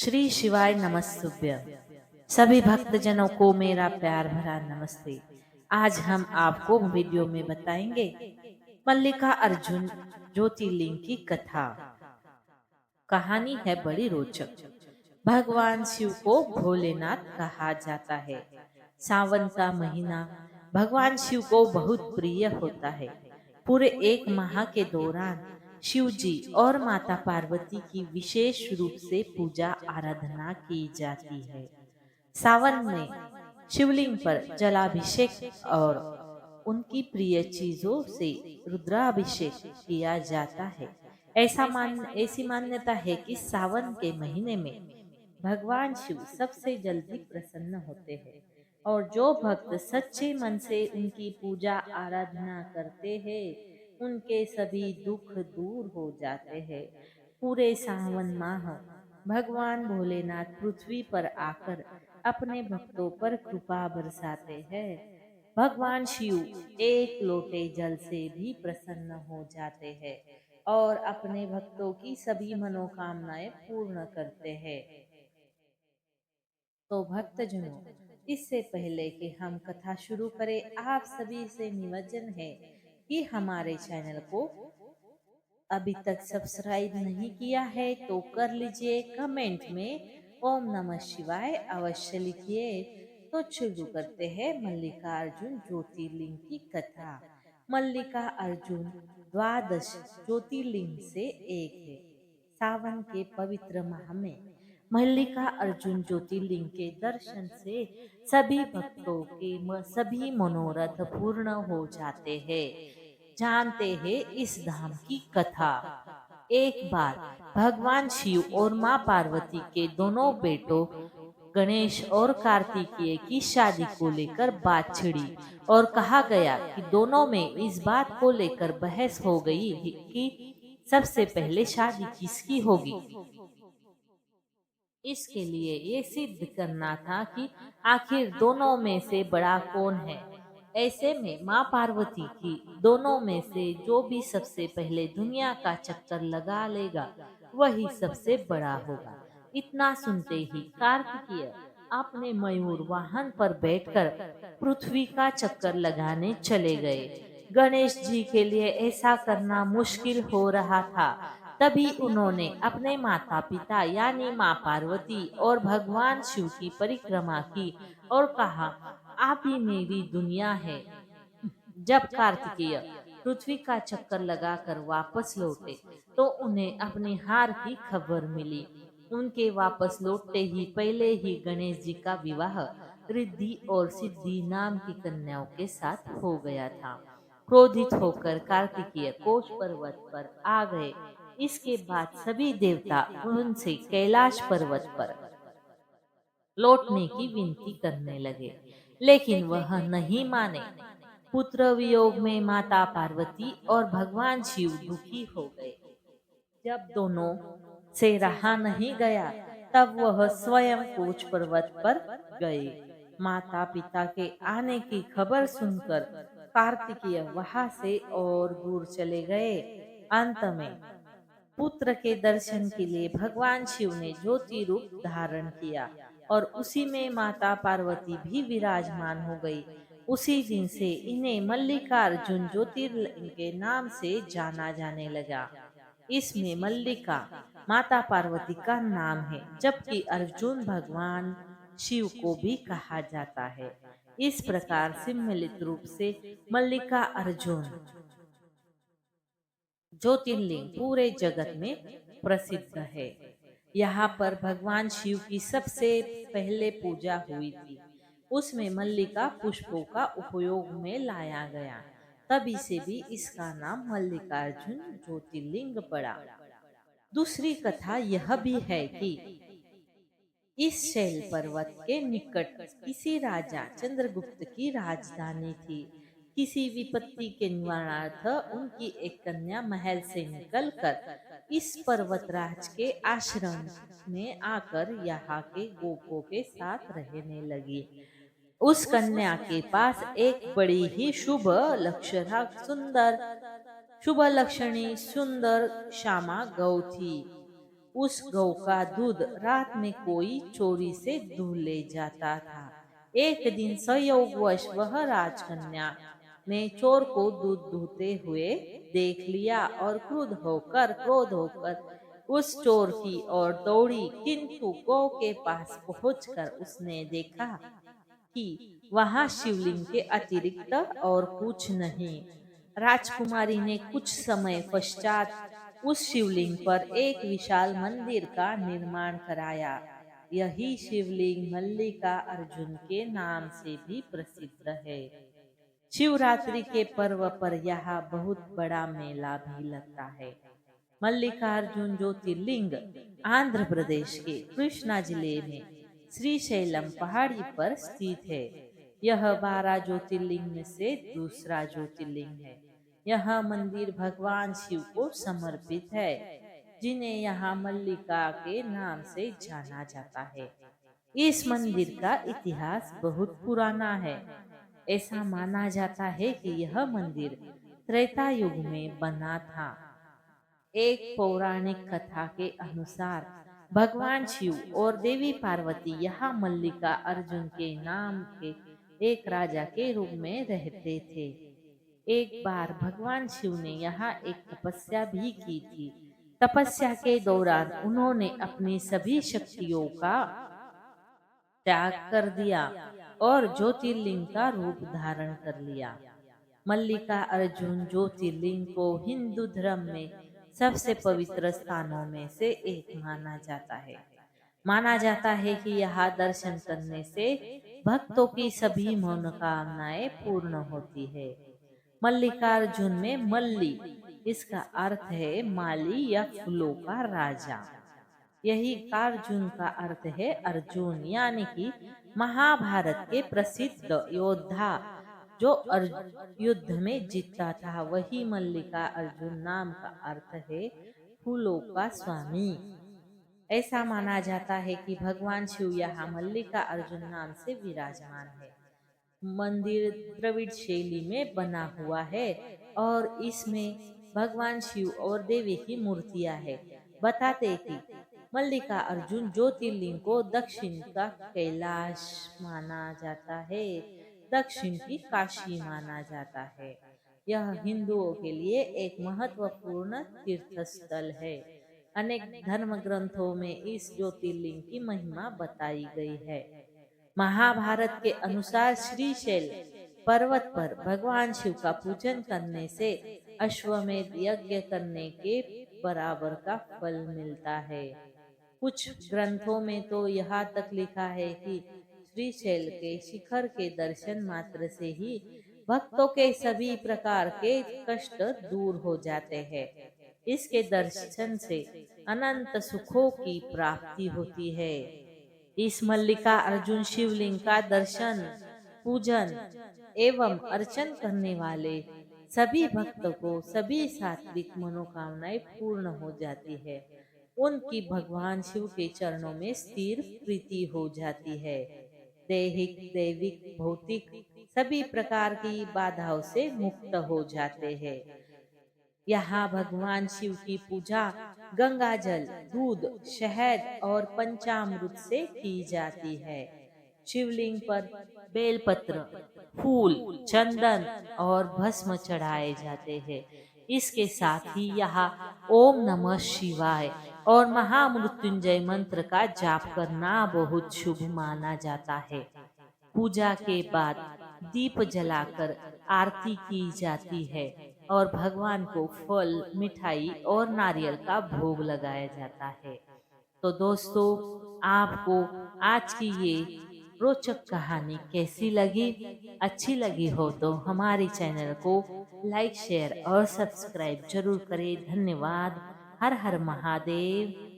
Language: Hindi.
श्री शिवाय नमस्तुभ्यं। सभी भक्तजनों को मेरा प्यार भरा नमस्ते। आज हम आपको वीडियो में बताएंगे मल्लिका अर्जुन ज्योतिर्लिंग की कथा। कहानी है बड़ी रोचक। भगवान शिव को भोलेनाथ कहा जाता है। सावन का महीना भगवान शिव को बहुत प्रिय होता है। पूरे एक माह के दौरान शिव जी और माता पार्वती की विशेष रूप से पूजा आराधना की जाती है। सावन में शिवलिंग पर जलाभिषेक और उनकी प्रिय चीजों से रुद्राभिषेक किया जाता है। ऐसी मान्यता है कि सावन के महीने में भगवान शिव सबसे जल्दी प्रसन्न होते हैं और जो भक्त सच्चे मन से उनकी पूजा आराधना करते हैं उनके सभी दुख दूर हो जाते हैं। पूरे सावन माह भगवान भोलेनाथ पृथ्वी पर आकर अपने भक्तों पर कृपा बरसाते हैं। भगवान शिव एक लोटे जल से भी प्रसन्न हो जाते हैं और अपने भक्तों की सभी मनोकामनाएं पूर्ण करते हैं। तो भक्तजनों, इससे पहले कि हम कथा शुरू करें, आप सभी से निवेदन है कि हमारे चैनल को अभी तक सब्सक्राइब नहीं किया है तो कर लीजिए। कमेंट में ओम नमः शिवाय अवश्य लिखिए। तो शुरू करते हैं मल्लिका अर्जुन ज्योतिर्लिंग की कथा। मल्लिका अर्जुन द्वादश ज्योतिर्लिंग से एक है। सावन के पवित्र माह में मल्लिका अर्जुन ज्योतिर्लिंग के दर्शन से सभी भक्तों के सभी मनोरथ पूर्ण हो जाते हैं। जानते हैं इस धाम की कथा। एक बार भगवान शिव और माँ पार्वती के दोनों बेटों गणेश और कार्तिकेय की शादी को लेकर बात छिड़ी और कहा गया कि दोनों में इस बात को लेकर बहस हो गई कि सबसे पहले शादी किसकी होगी। इसके लिए ये सिद्ध करना था कि आखिर दोनों में से बड़ा कौन है। ऐसे में माँ पार्वती की दोनों में से जो भी सबसे पहले दुनिया का चक्कर लगा लेगा वही सबसे बड़ा होगा। इतना सुनते ही कार्तिकेय अपने मयूर वाहन पर बैठकर पृथ्वी का चक्कर लगाने चले गए। गणेश जी के लिए ऐसा करना मुश्किल हो रहा था। तभी उन्होंने अपने माता पिता यानी माँ पार्वती और भगवान शिव की परिक्रमा की और कहा, आप ही मेरी दुनिया है। जब कार्तिकेय पृथ्वी का चक्कर लगाकर वापस लौटे तो उन्हें अपनी हार की खबर मिली। उनके वापस लौटते ही पहले ही गणेश जी का विवाह रिद्धि और सिद्धि नाम की कन्याओं के साथ हो गया था। क्रोधित होकर कार्तिकेय कोष पर्वत पर आ गए। इसके बाद सभी देवता उनसे कैलाश पर्वत पर लौटने की विनती करने लगे, लेकिन वह नहीं माने। पुत्र वियोग में माता पार्वती और भगवान शिव दुखी हो गए। जब दोनों से रहा नहीं गया तब वह स्वयं कोच पर्वत पर गए। माता पिता के आने की खबर सुनकर कार्तिकेय वहां से और दूर चले गए। अंत में पुत्र के दर्शन के लिए भगवान शिव ने ज्योति रूप धारण किया और उसी में माता पार्वती भी विराजमान हो गई। उसी दिन से इन्हें मल्लिकार्जुन ज्योतिर्लिंग के नाम से जाना जाने लगा। इसमें मल्लिका माता पार्वती का नाम है, जबकि अर्जुन भगवान शिव को भी कहा जाता है। इस प्रकार सम्मिलित रूप से मल्लिका अर्जुन ज्योतिर्लिंग पूरे जगत में प्रसिद्ध है। यहाँ पर भगवान शिव की सबसे पहले पूजा हुई थी। उसमें मल्लिका पुष्पों का उपयोग में लाया गया। तभी से भी इसका नाम मल्लिकार्जुन ज्योतिर्लिंग पड़ा। दूसरी कथा यह भी है कि इस शैल पर्वत के निकट किसी राजा चंद्रगुप्त की राजधानी थी। किसी विपत्ति के निवारणार्थ उनकी एक कन्या महल से निकलकर इस पर्वतराज के आश्रम में आकर यहाँ के गोपों के साथ रहने लगी। उस कन्या के पास एक बड़ी ही शुभ लक्षणी सुंदर श्यामा गौ थी। उस गौ का दूध रात में कोई चोरी से दूह ले जाता था। एक दिन संयोगवश वह राजकन्या ने चोर को दूध दूहते हुए देख लिया और क्रोध होकर उस चोर की ओर दौड़ी, किंतु गौ के पास पहुंचकर उसने देखा कि वहां शिवलिंग के अतिरिक्त और कुछ नहीं। राजकुमारी ने कुछ समय पश्चात उस शिवलिंग पर एक विशाल मंदिर का निर्माण कराया। यही शिवलिंग मल्लिका अर्जुन के नाम से भी प्रसिद्ध है। शिवरात्रि के पर्व पर यहाँ बहुत बड़ा मेला भी लगता है। मल्लिकार्जुन ज्योतिर्लिंग आंध्र प्रदेश के कृष्णा जिले में श्रीशैलम पहाड़ी पर स्थित है। यह 12 ज्योतिर्लिंग में से दूसरा ज्योतिर्लिंग है। यह मंदिर भगवान शिव को समर्पित है, जिन्हें यहाँ मल्लिका के नाम से जाना जाता है। इस मंदिर का इतिहास बहुत पुराना है। ऐसा माना जाता है कि यह मंदिर त्रेता युग में बना था। एक पौराणिक कथा के अनुसार भगवान शिव और देवी पार्वती यहाँ मल्लिका अर्जुन के नाम के एक राजा के रूप में रहते थे। एक बार भगवान शिव ने यहाँ एक तपस्या भी की थी। तपस्या के दौरान उन्होंने अपनी सभी शक्तियों का त्याग कर दिया और ज्योतिर्लिंग का रूप धारण कर लिया। मल्लिका अर्जुन ज्योतिर्लिंग को हिंदू धर्म में सबसे पवित्र स्थानों में से एक माना जाता है। माना जाता है कि यहाँ दर्शन करने से भक्तों की सभी मनोकामनाएं पूर्ण होती है। मल्लिकार्जुन में मल्ली, इसका अर्थ है माली या फूलों का राजा। यही कार्जुन का अर्थ है अर्जुन, यानी कि महाभारत के प्रसिद्ध योद्धा जो युद्ध में जीता था। वही मल्लिका अर्जुन नाम का अर्थ है फूलों का स्वामी। ऐसा माना जाता है कि भगवान शिव यहाँ मल्लिका अर्जुन नाम से विराजमान है। मंदिर द्रविड़ शैली में बना हुआ है और इसमें भगवान शिव और देवी की मूर्तियां है। बताते कि मल्लिका अर्जुन ज्योतिर्लिंग को दक्षिण का कैलाश माना जाता है, दक्षिण की काशी माना जाता है। यह हिंदुओं के लिए एक महत्वपूर्ण तीर्थ स्थल है। अनेक धर्म ग्रंथों में इस ज्योतिर्लिंग की महिमा बताई गई है। महाभारत के अनुसार श्रीशैल पर्वत पर भगवान शिव का पूजन करने से अश्वमेध यज्ञ करने के बराबर का फल मिलता है। कुछ ग्रंथों में तो यहाँ तक लिखा है कि श्रीशैल के शिखर के दर्शन मात्र से ही भक्तों के सभी प्रकार के कष्ट दूर हो जाते हैं। इसके दर्शन से अनंत सुखों की प्राप्ति होती है। इस मल्लिका अर्जुन शिवलिंग का दर्शन, पूजन एवं अर्चन करने वाले सभी भक्तों को सभी सात्विक मनोकामनाएं पूर्ण हो जाती है। उनकी भगवान शिव के चरणों में स्थिर प्रीति हो जाती है। दैहिक, दैविक, भौतिक सभी प्रकार की बाधाओं से मुक्त हो जाते हैं। यहाँ भगवान शिव की पूजा गंगा जल, दूध, शहद और पंचामृत से की जाती है। शिवलिंग पर बेलपत्र, फूल, चंदन और भस्म चढ़ाए जाते हैं। इसके साथ ही यहाँ ओम नमः शिवाय और महामृत्युंजय मंत्र का जाप करना बहुत शुभ माना जाता है। पूजा के बाद दीप जलाकर आरती की जाती है और भगवान को फल, मिठाई और नारियल का भोग लगाया जाता है। तो दोस्तों, आपको आज की ये रोचक कहानी कैसी लगी? अच्छी लगी हो तो हमारे चैनल को लाइक, शेयर और सब्सक्राइब जरूर करें। धन्यवाद। हर हर महादेव।